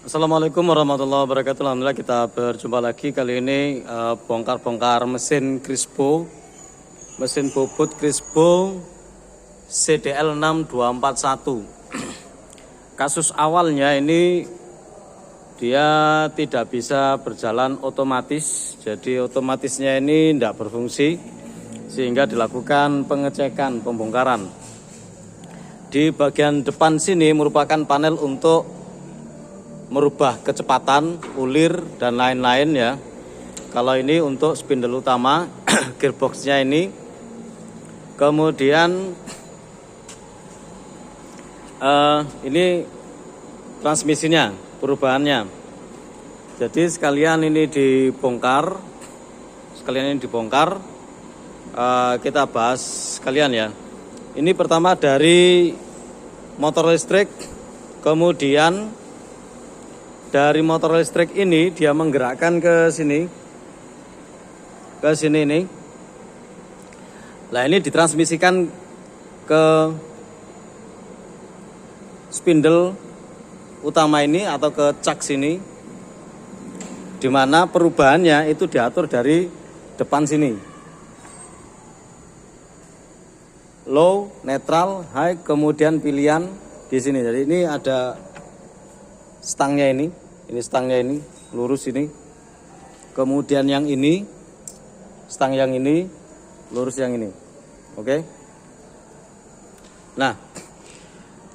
Assalamualaikum warahmatullahi wabarakatuh. Alhamdulillah kita berjumpa lagi. Kali ini bongkar-bongkar mesin Crispo, mesin bobot Crispo CDL 6241. Kasus awalnya ini dia tidak bisa berjalan otomatis, jadi otomatisnya ini tidak berfungsi sehingga dilakukan pengecekan, pembongkaran. Di bagian depan sini merupakan panel untuk merubah kecepatan, ulir, dan lain-lain ya. Kalau ini untuk spindle utama, gearboxnya ini. Kemudian ini transmisinya, perubahannya. Jadi sekalian ini dibongkar, kita bahas sekalian ya. Ini pertama dari motor listrik, kemudian dari motor listrik ini dia menggerakkan ke sini ini. Nah ini ditransmisikan ke spindle utama ini atau ke cak sini, dimana perubahannya itu diatur dari depan sini. Low, netral, high, kemudian pilihan di sini. Jadi ini ada stangnya ini stangnya ini lurus ini. Kemudian yang ini stang yang ini lurus yang ini. Oke. Nah,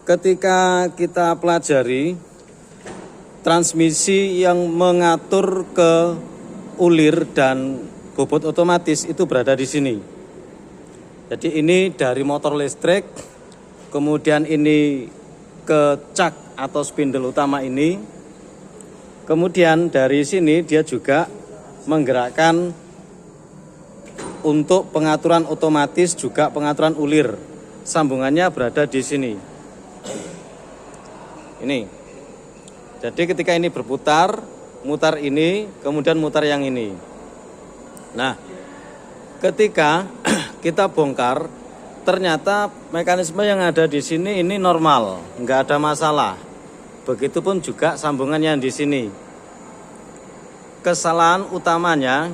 ketika kita pelajari transmisi yang mengatur ke ulir dan bobot otomatis itu berada di sini. Jadi ini dari motor listrik, kemudian ini ke cak atau spindle utama ini. Kemudian dari sini dia juga menggerakkan untuk pengaturan otomatis, juga pengaturan ulir. Sambungannya berada di sini. Ini. Jadi ketika ini berputar, mutar ini, kemudian mutar yang ini. Nah, ketika kita bongkar, ternyata mekanisme yang ada di sini ini normal, nggak ada masalah. Begitupun juga sambungan yang di sini. Kesalahan utamanya,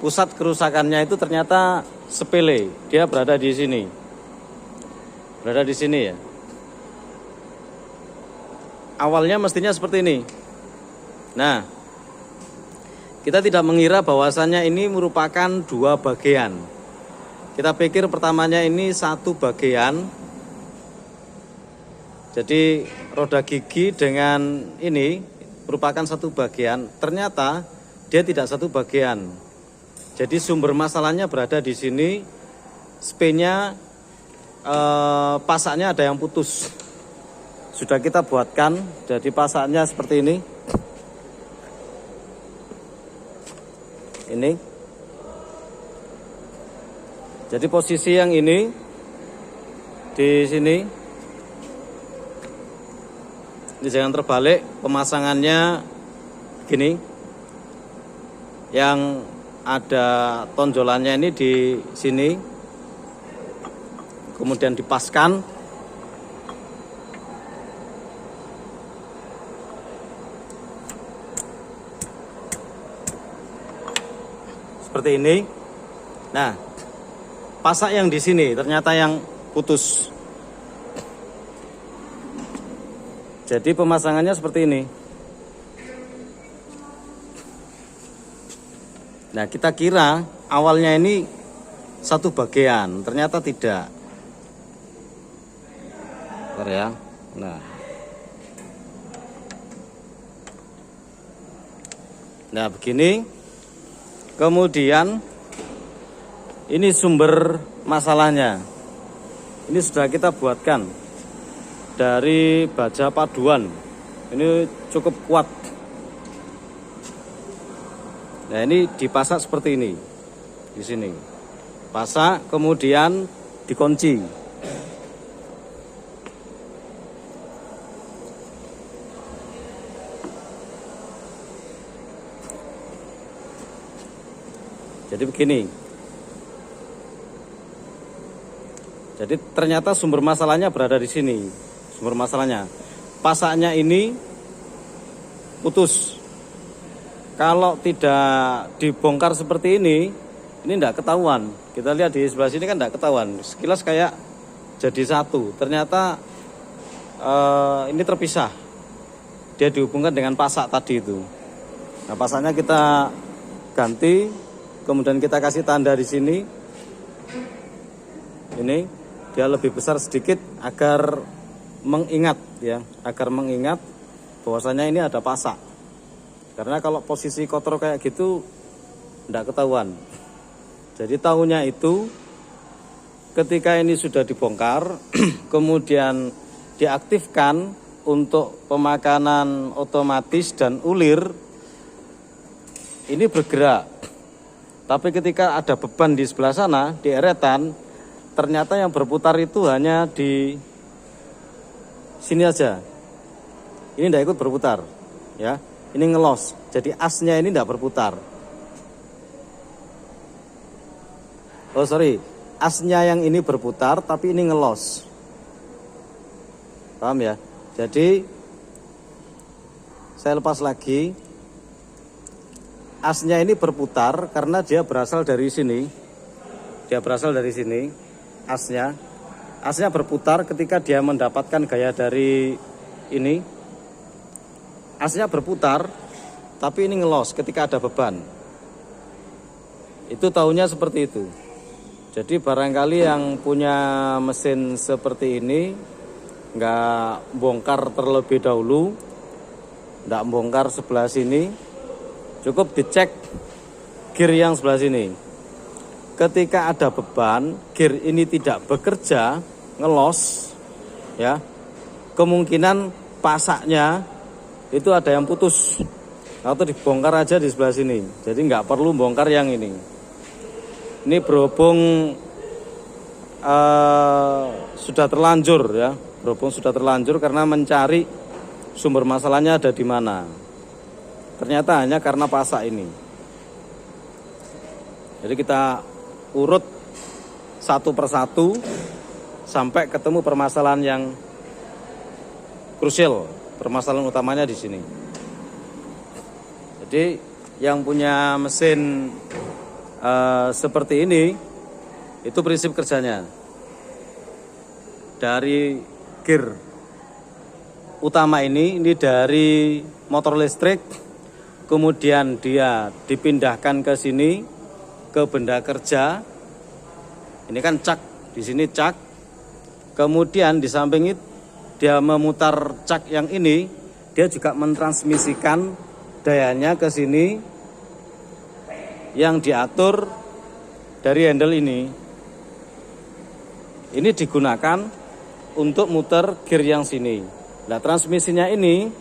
pusat kerusakannya itu ternyata sepele. Dia berada di sini. Berada di sini ya. Awalnya mestinya seperti ini. Nah, kita tidak mengira bahwasannya ini merupakan dua bagian. Kita pikir pertamanya ini satu bagian. Jadi roda gigi dengan ini merupakan satu bagian. Ternyata dia tidak satu bagian. Jadi sumber masalahnya berada di sini. Spenya pasaknya ada yang putus. Sudah kita buatkan. Jadi pasaknya seperti ini. Ini. Jadi posisi yang ini di sini. Ini jangan terbalik, pemasangannya gini. Yang ada tonjolannya ini di sini. Kemudian dipaskan. Seperti ini. Nah, pasak yang di sini ternyata yang putus. Jadi pemasangannya seperti ini. Nah, kita kira awalnya ini satu bagian, ternyata tidak. Bentar ya. Nah, begini. Kemudian ini sumber masalahnya. Ini sudah kita buatkan dari baja paduan. Ini cukup kuat. Nah, ini dipasak seperti ini. Di sini. Pasak kemudian dikunci. Jadi begini. Jadi ternyata sumber masalahnya berada di sini. Sumber masalahnya. Pasaknya ini putus. Kalau tidak dibongkar seperti ini tidak ketahuan. Kita lihat di sebelah sini kan tidak ketahuan. Sekilas kayak jadi satu. Ternyata ini terpisah. Dia dihubungkan dengan pasak tadi itu. Nah, pasaknya kita ganti, kemudian kita kasih tanda di sini. Ini dia lebih besar sedikit agar mengingat ya, agar mengingat bahwasanya ini ada pasak. Karena kalau posisi kotor kayak gitu tidak ketahuan. Jadi tahunya itu ketika ini sudah dibongkar kemudian diaktifkan untuk pemakanan otomatis dan ulir, ini bergerak. Tapi ketika ada beban di sebelah sana, di eretan, ternyata yang berputar itu hanya di sini aja. Ini tidak ikut berputar, ya. Ini ngelos. Jadi asnya ini tidak berputar. Oh sorry, asnya yang ini berputar, tapi ini ngelos. Paham ya? Jadi saya lepas lagi. Asnya ini berputar karena dia berasal dari sini. Dia berasal dari sini. Asnya berputar ketika dia mendapatkan gaya dari ini. Asnya berputar, tapi ini ngelos ketika ada beban. Itu tahunya seperti itu. Jadi barangkali yang punya mesin seperti ini nggak bongkar terlebih dahulu, nggak bongkar sebelah sini, cukup dicek gear yang sebelah sini. Ketika ada beban, gear ini tidak bekerja, ngelos, ya, kemungkinan pasaknya itu ada yang putus atau dibongkar aja di sebelah sini. Jadi nggak perlu bongkar yang ini. Ini berhubung sudah terlanjur ya, berhubung sudah terlanjur karena mencari sumber masalahnya ada di mana. Ternyata hanya karena pasak ini. Jadi kita urut satu persatu sampai ketemu permasalahan yang krusial. Permasalahan utamanya di sini. Jadi yang punya mesin seperti ini, itu prinsip kerjanya. Dari gear utama ini dari motor listrik, kemudian dia dipindahkan ke sini, ke benda kerja. Ini kan cak, di sini cak. Kemudian di samping itu dia memutar cak yang ini, dia juga mentransmisikan dayanya ke sini yang diatur dari handle ini. Ini digunakan untuk muter gear yang sini. Nah, transmisinya ini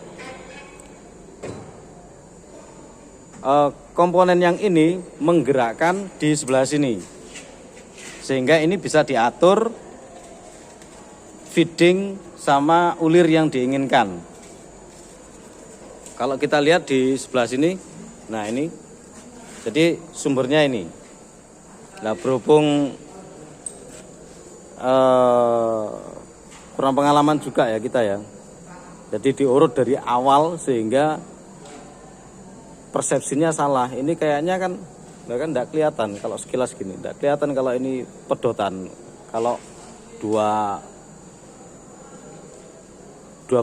komponen yang ini menggerakkan di sebelah sini. Sehingga ini bisa diatur feeding sama ulir yang diinginkan. Kalau kita lihat di sebelah sini, nah ini, jadi sumbernya ini. Nah berhubung kurang pengalaman juga ya kita ya, jadi diurut dari awal sehingga persepsinya salah. Ini kayaknya kan tidak kelihatan kalau sekilas gini, tidak kelihatan kalau ini pedotan. Kalau dua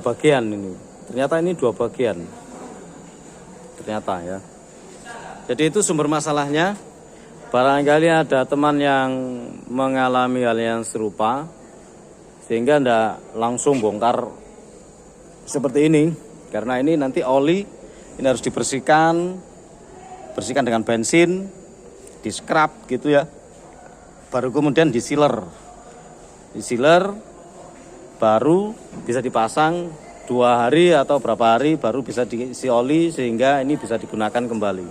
bagian ini, ternyata ini dua bagian, ternyata ya. Jadi itu sumber masalahnya. Barangkali ada teman yang mengalami hal yang serupa sehingga tidak langsung bongkar seperti ini, karena ini nanti oli ini harus bersihkan dengan bensin, di scrub gitu ya, baru kemudian di sealer baru bisa dipasang 2 hari atau berapa hari baru bisa diisi oli sehingga ini bisa digunakan kembali.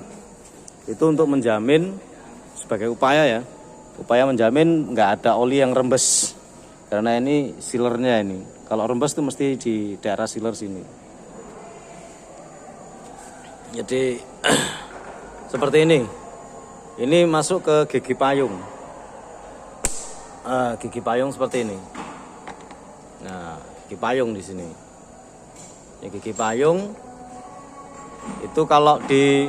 Itu untuk menjamin sebagai upaya ya, upaya menjamin nggak ada oli yang rembes, karena ini sealernya ini. Kalau rembes itu mesti di daerah sealer sini. Jadi seperti ini masuk ke gigi payung. Gigi payung seperti ini. Nah, gigi payung di sini. Ya, gigi payung Itu kalau di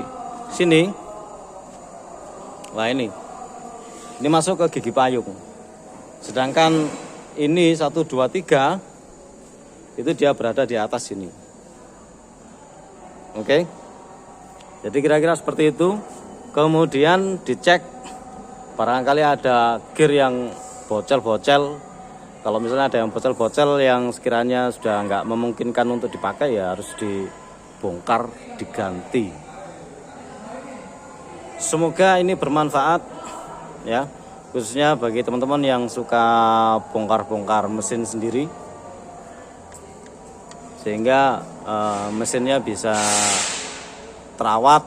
sini, wah ini masuk ke gigi payung. Sedangkan ini 1, 2, 3 itu dia berada di atas sini. Oke. Jadi kira-kira seperti itu. Kemudian dicek barangkali ada gear yang bocel-bocel. Kalau misalnya ada yang bocel-bocel yang sekiranya sudah nggak memungkinkan untuk dipakai, ya harus dibongkar, diganti. Semoga ini bermanfaat ya, khususnya bagi teman-teman yang suka bongkar-bongkar mesin sendiri, sehingga mesinnya bisa terawat.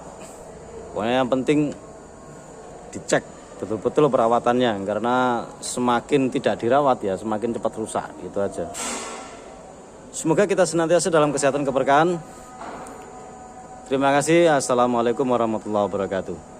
Pokoknya yang penting dicek betul-betul perawatannya, karena semakin tidak dirawat ya semakin cepat rusak, gitu aja. Semoga kita senantiasa dalam kesehatan keberkahan. Terima kasih. Assalamualaikum warahmatullahi wabarakatuh.